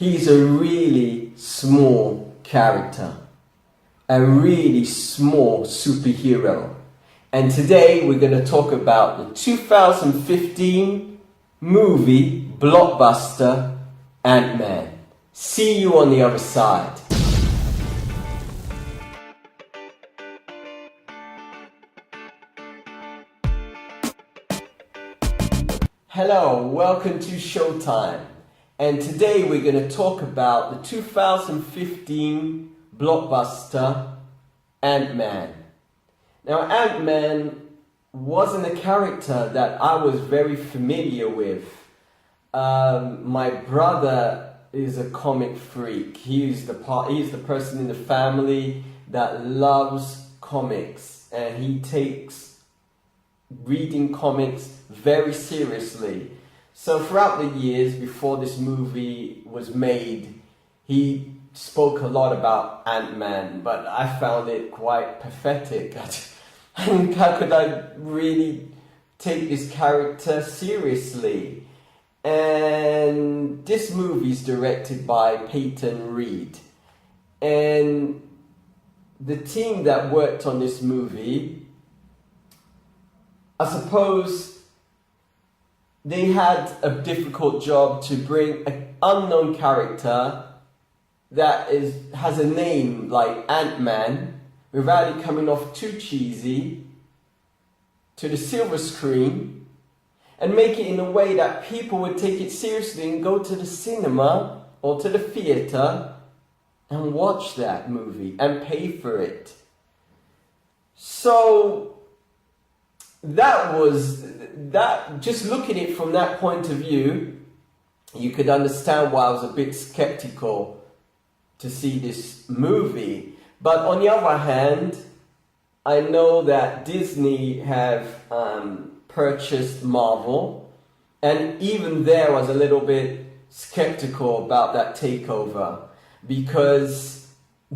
He's a really small character, a really small superhero. And today we're going to talk about the 2015 movie blockbuster Ant-Man. See you on the other side. Hello, welcome to Showtime. And today we're going to talk about the 2015 blockbuster Ant-Man. Now, Ant-Man wasn't a character that I was very familiar with. My brother is a comic freak. He's the person in the family that loves comics, and he takes reading comics very seriously. So throughout the years before this movie was made, he spoke a lot about Ant-Man, but I found it quite pathetic. And how could I really take this character seriously? And this movie is directed by Peyton Reed. And the team that worked on this movie, I suppose they had a difficult job to bring an unknown character that has a name like Ant-Man without it coming off too cheesy to the silver screen, and make it in a way that people would take it seriously and go to the cinema or to the theater and watch that movie and pay for it. So just looking at it from that point of view, you could understand why I was a bit skeptical to see this movie. But on the other hand, I know that Disney have purchased Marvel, and even there I was a little bit skeptical about that takeover, because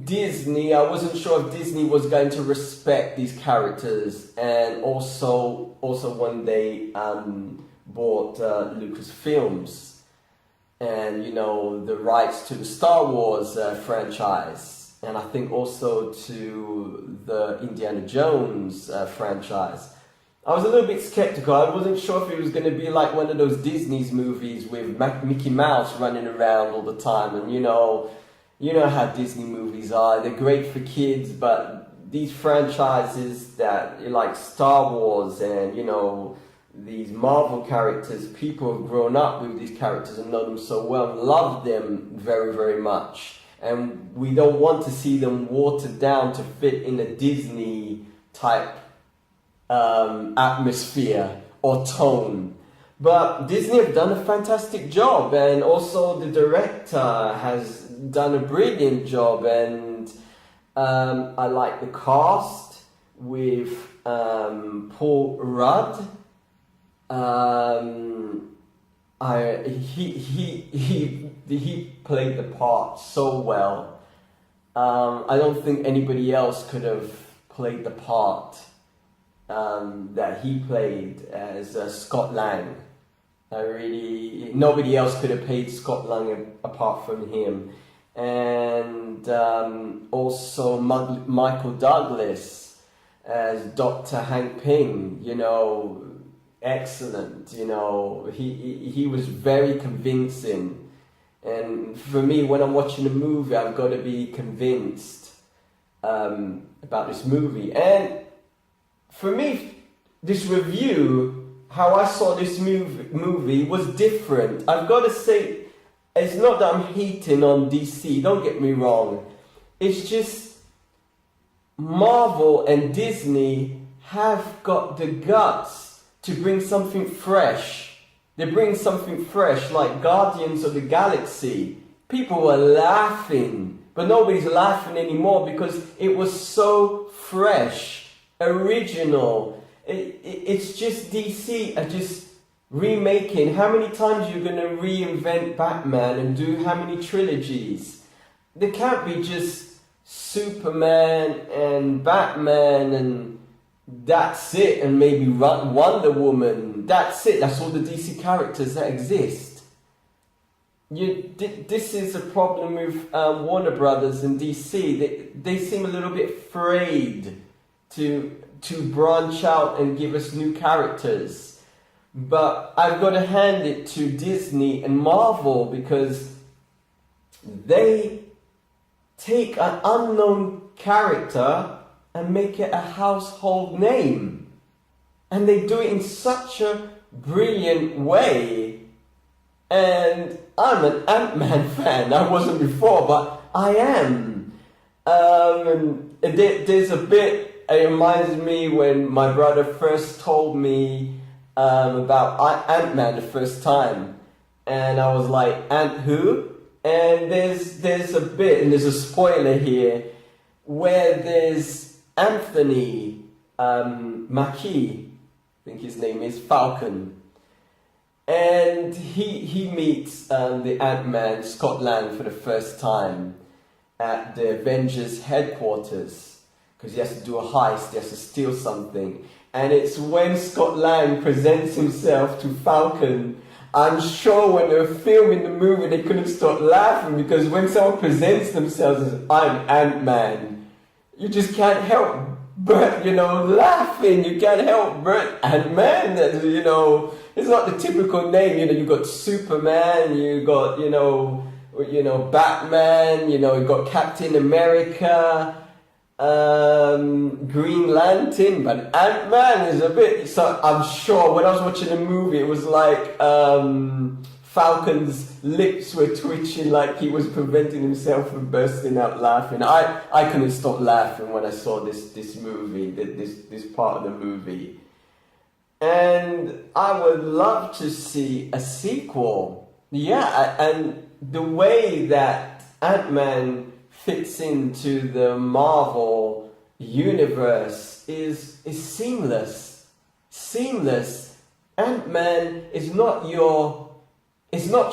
Disney, I wasn't sure if Disney was going to respect these characters, and also when they bought Lucasfilms and, you know, the rights to the Star Wars franchise, and I think also to the Indiana Jones franchise. I was a little bit skeptical. I wasn't sure if it was going to be like one of those Disney's movies with Mickey Mouse running around all the time, and you know how Disney movies are. They're great for kids, but these franchises that like Star Wars and, you know, these Marvel characters, people have grown up with these characters and know them so well and love them very, very much. And we don't want to see them watered down to fit in a Disney type atmosphere or tone. But Disney have done a fantastic job, and also the director has done a brilliant job, and I like the cast with Paul Rudd. He played the part so well. I don't think anybody else could have played the part that he played as Scott Lang. Nobody else could have played Scott Lang apart from him. And also Michael Douglas as Dr. Hank Pym, you know, excellent. You know, he was very convincing. And for me, when I'm watching a movie, I've got to be convinced about this movie. And for me, this review, how I saw this movie was different. I've got to say, it's not that I'm hating on DC, don't get me wrong. It's just Marvel and Disney have got the guts to bring something fresh. They bring something fresh, like Guardians of the Galaxy. People were laughing, but nobody's laughing anymore because it was so fresh, original. It's just DC are just remaking. How many times you're going to reinvent Batman and do how many trilogies? There can't be just Superman and Batman and that's it, and maybe Wonder Woman. That's it. That's all the DC characters that exist. this is a problem with Warner Brothers and DC. They seem a little bit afraid to branch out and give us new characters. But I've got to hand it to Disney and Marvel, because they take an unknown character and make it a household name. And they do it in such a brilliant way. And I'm an Ant-Man fan. I wasn't before, but I am. There's a bit, it reminds me when my brother first told me about Ant-Man the first time. And I was like, Ant who? And there's a bit, and there's a spoiler here, where there's Anthony Mackie, I think his name is, Falcon. And he meets the Ant-Man, Scott Lang, for the first time at the Avengers headquarters, because he has to do a heist, he has to steal something. And it's when Scott Lang presents himself to Falcon. I'm sure when they were filming the movie they couldn't stop laughing, because when someone presents themselves as I'm Ant-Man, you just can't help but, laughing. You can't help but Ant-Man, it's not the typical name. You got Superman, you got, Batman, you got Captain America, Green Lantern, but Ant-Man is a bit, so I'm sure when I was watching the movie it was like Falcon's lips were twitching like he was preventing himself from bursting out laughing. I couldn't stop laughing when I saw this movie, this part of the movie. And I would love to see a sequel. Yeah, and the way that Ant-Man fits into the Marvel universe is seamless. Seamless. Ant-Man is not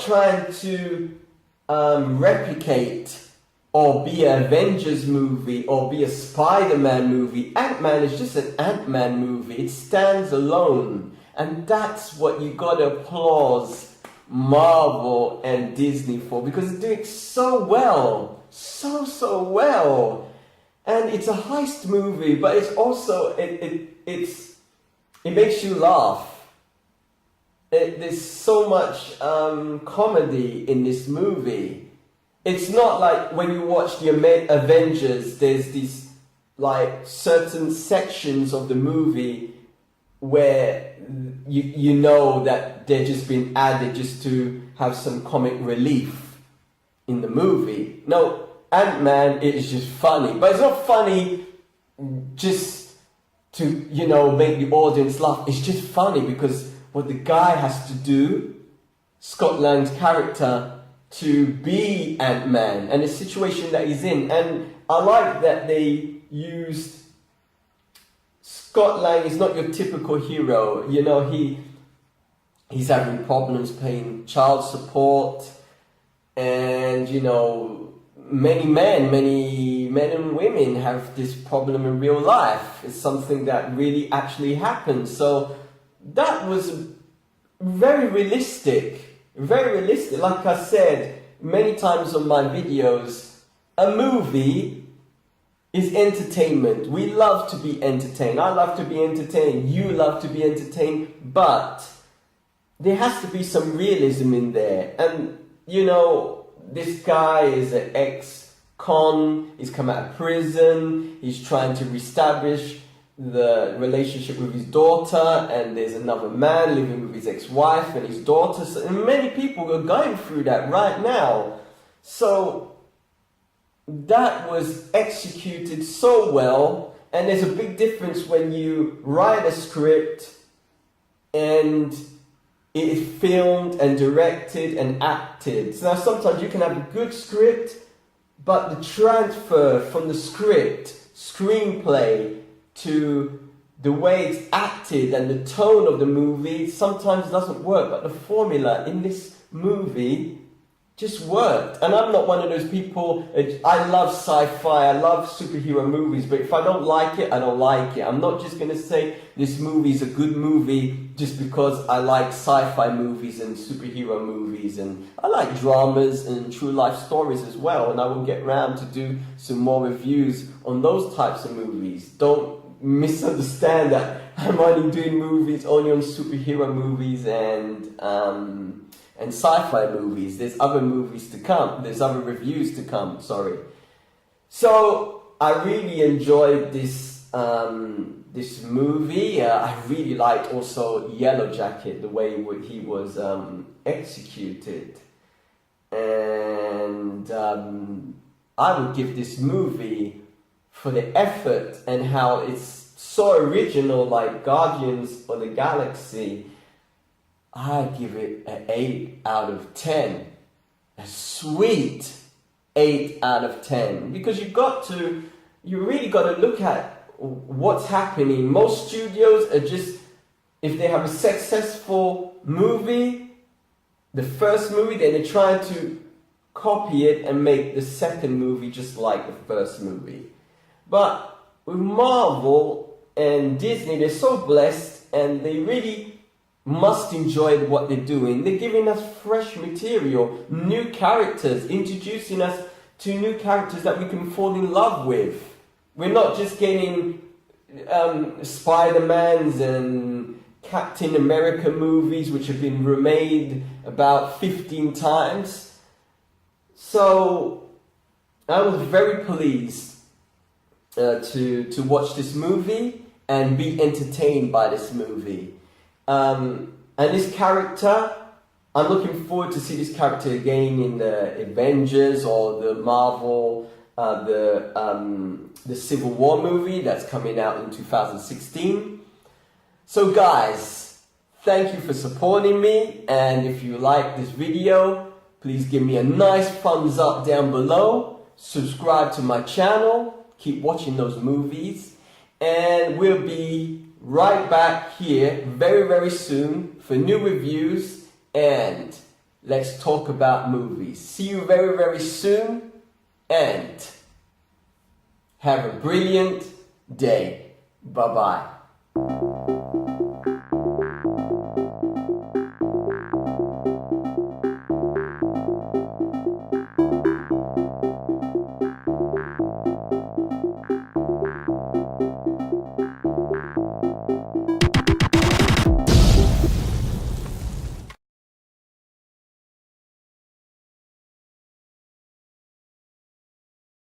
trying to replicate or be an Avengers movie or be a Spider-Man movie. Ant-Man is just an Ant-Man movie. It stands alone. And that's what you gotta applaud Marvel and Disney for, because they're doing so well. So well. And it's a heist movie, but it's also, it makes you laugh. There's so much comedy in this movie. It's not like when you watch the Avengers, there's these like certain sections of the movie where you know that they're just been added just to have some comic relief in the movie. No, Ant-Man is just funny, but it's not funny just to, make the audience laugh. It's just funny because what the guy has to do, Scott Lang's character, to be Ant-Man and the situation that he's in. And I like that they used Scott Lang is not your typical hero. He's having problems paying child support, and many men and women have this problem in real life. It's something that really actually happens. So that was very realistic. Very realistic. Like I said many times on my videos, a movie is entertainment. We love to be entertained. I love to be entertained. You love to be entertained. But there has to be some realism in there. And, this guy is an ex-con. He's come out of prison. He's trying to reestablish the relationship with his daughter, and there's another man living with his ex-wife and his daughter. So, and many people are going through that right now. So that was executed so well, and there's a big difference when you write a script and it is filmed and directed and acted. So now sometimes you can have a good script, but the transfer from the script, screenplay, to the way it's acted and the tone of the movie sometimes doesn't work. But the formula in this movie just worked. And I'm not one of those people, I love sci-fi, I love superhero movies, but if I don't like it, I don't like it. I'm not just going to say this movie is a good movie just because I like sci-fi movies and superhero movies, and I like dramas and true life stories as well, and I will get around to do some more reviews on those types of movies. Don't misunderstand that I'm only doing movies only on superhero movies and sci-fi movies. There's other movies to come. There's other reviews to come, sorry. So I really enjoyed this this movie. I really liked also Yellow Jacket, the way he was executed. And I would give this movie, for the effort and how it's so original, like Guardians of the Galaxy, I give it an 8 out of 10. A sweet 8 out of 10. Because you really got to look at what's happening. Most studios are just, if they have a successful movie, the first movie, then they're trying to copy it and make the second movie just like the first movie. But with Marvel and Disney, they're so blessed, and they really must enjoy what they're doing. They're giving us fresh material, new characters, introducing us to new characters that we can fall in love with. We're not just getting Spider-Mans and Captain America movies, which have been remade about 15 times. So I was very pleased to watch this movie and be entertained by this movie. And this character, I'm looking forward to see this character again in the Avengers or the Marvel, the Civil War movie that's coming out in 2016. So guys, thank you for supporting me, and if you like this video, please give me a nice thumbs up down below, subscribe to my channel, keep watching those movies, and we'll be right back here very, very soon for new reviews, and let's talk about movies. See you very, very soon, and have a brilliant day. Bye-bye.